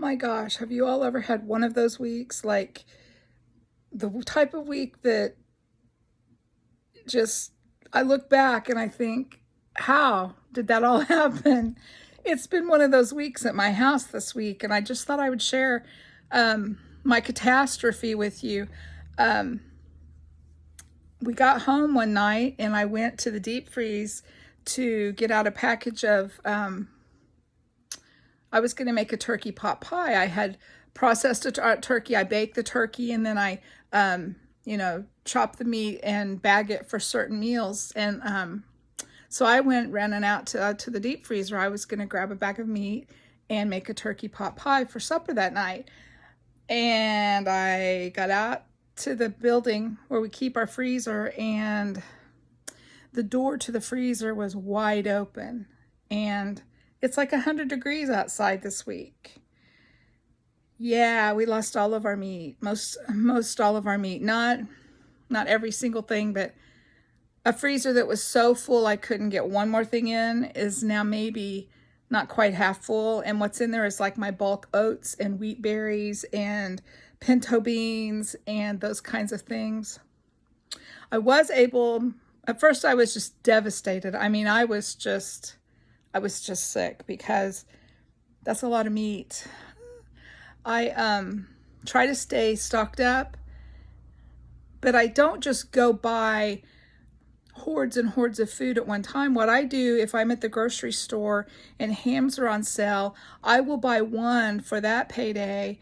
my gosh, have you all ever had one of those weeks? Like the type of week that just, I look back and I think, how did that all happen? It's been one of those weeks at my house this week, and I just thought I would share my catastrophe with you. Um, we got home one night and I went to the deep freeze to get out a package of I was going to make a turkey pot pie. I had processed a turkey. I baked the turkey, and then I, chop the meat and bag it for certain meals. And so I went running out to the deep freezer. I was going to grab a bag of meat and make a turkey pot pie for supper that night. And I got out to the building where we keep our freezer, and the door to the freezer was wide open. And it's like 100 degrees outside this week. Yeah, we lost all of our meat. Most all of our meat. Not every single thing, but a freezer that was so full I couldn't get one more thing in is now maybe not quite half full. And what's in there is like my bulk oats and wheat berries and pinto beans and those kinds of things. At first I was just devastated. I mean, I was just sick because that's a lot of meat. I try to stay stocked up, but I don't just go buy hordes and hordes of food at one time. What I do, if I'm at the grocery store and hams are on sale, I will buy one for that payday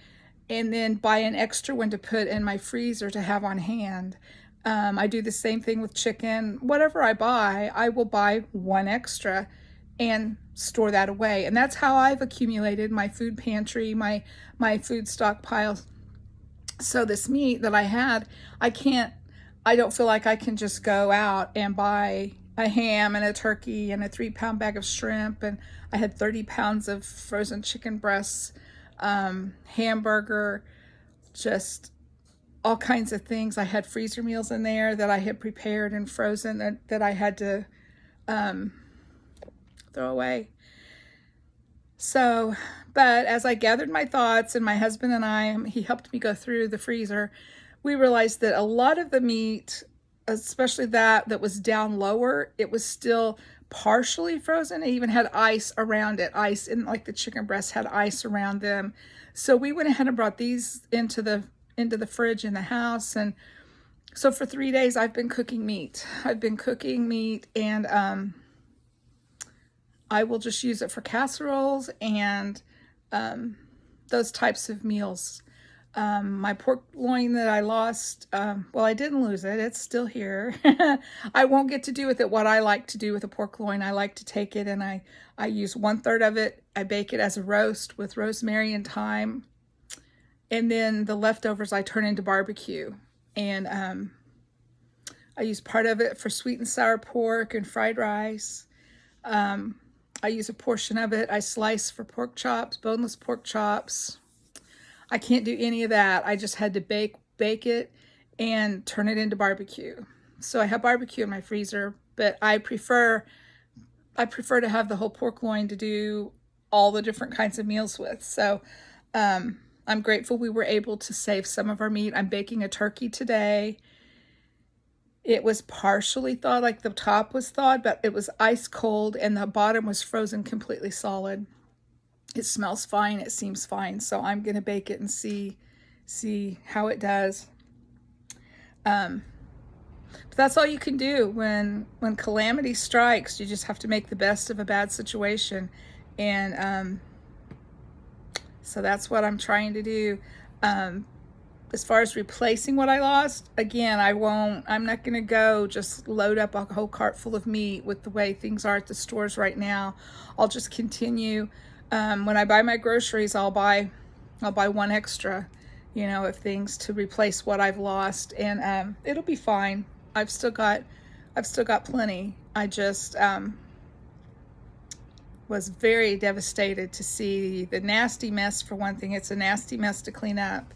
and then buy an extra one to put in my freezer to have on hand. I do the same thing with chicken. Whatever I buy, I will buy one extra and store that away. And that's how I've accumulated my food pantry, my food stockpile. So this meat that I had, I don't feel like I can just go out and buy a ham and a turkey and a 3-pound bag of shrimp. And I had 30 pounds of frozen chicken breasts, hamburger, just all kinds of things. I had freezer meals in there that I had prepared and frozen that I had to throw away. So, but as I gathered my thoughts, and my husband and he helped me go through the freezer, we realized that a lot of the meat, especially that was down lower, it was still partially frozen. It even had ice around it. Ice, and like the chicken breasts had ice around them. So we went ahead and brought these into the fridge in the house. And so for 3 days I've been cooking meat. And I will just use it for casseroles and those types of meals. My pork loin that I lost, well, I didn't lose it. It's still here. I won't get to do with it what I like to do with a pork loin. I like to take it and I use 1/3 of it. I bake it as a roast with rosemary and thyme. And then the leftovers I turn into barbecue. And I use part of it for sweet and sour pork and fried rice. I use a portion of it. I slice for pork chops, boneless pork chops. I can't do any of that. I just had to bake it and turn it into barbecue. So I have barbecue in my freezer, but I prefer to have the whole pork loin to do all the different kinds of meals with. So I'm grateful we were able to save some of our meat. I'm baking a turkey today. It was partially thawed, like the top was thawed, but it was ice cold and the bottom was frozen completely solid. It smells fine. It seems fine. So I'm going to bake it and see how it does. But that's all you can do when calamity strikes. You just have to make the best of a bad situation. And so that's what I'm trying to do. As far as replacing what I lost, again, I'm not going to go just load up a whole cart full of meat with the way things are at the stores right now. I'll just continue. When I buy my groceries, I'll buy one extra, of things to replace what I've lost, and it'll be fine. I've still got plenty. I just was very devastated to see the nasty mess. For one thing, it's a nasty mess to clean up.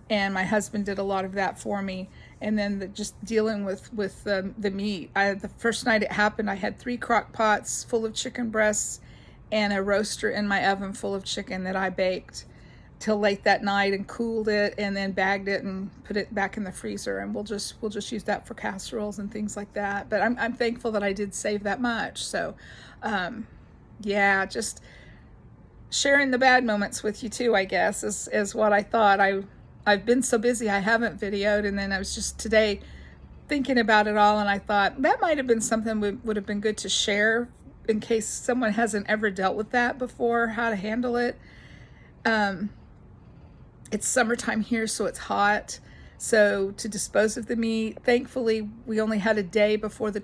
And my husband did a lot of that for me. And then just dealing with the meat. The first night it happened, I had 3 crock pots full of chicken breasts and a roaster in my oven full of chicken that I baked. till late that night and cooled it and then bagged it and put it back in the freezer, and we'll just use that for casseroles and things like that. But I'm thankful that I did save that much. So yeah, just sharing the bad moments with you too, I guess, is what I thought. I've been so busy I haven't videoed, and then I was just today thinking about it all, and I thought that might have been something would have been good to share in case someone hasn't ever dealt with that before, how to handle it. It's summertime here, so it's hot. So to dispose of the meat, thankfully we only had a day before the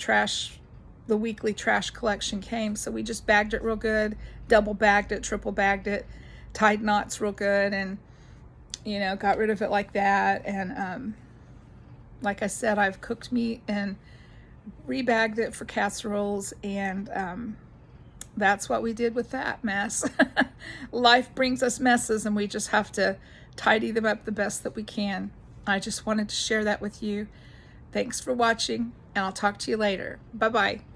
weekly trash collection came, so we just bagged it real good, double bagged it, triple bagged it, tied knots real good, and got rid of it like that. And like I said, I've cooked meat and rebagged it for casseroles, and that's what we did with that mess. Life brings us messes, and we just have to tidy them up the best that we can. I just wanted to share that with you. Thanks for watching, and I'll talk to you later. Bye-bye.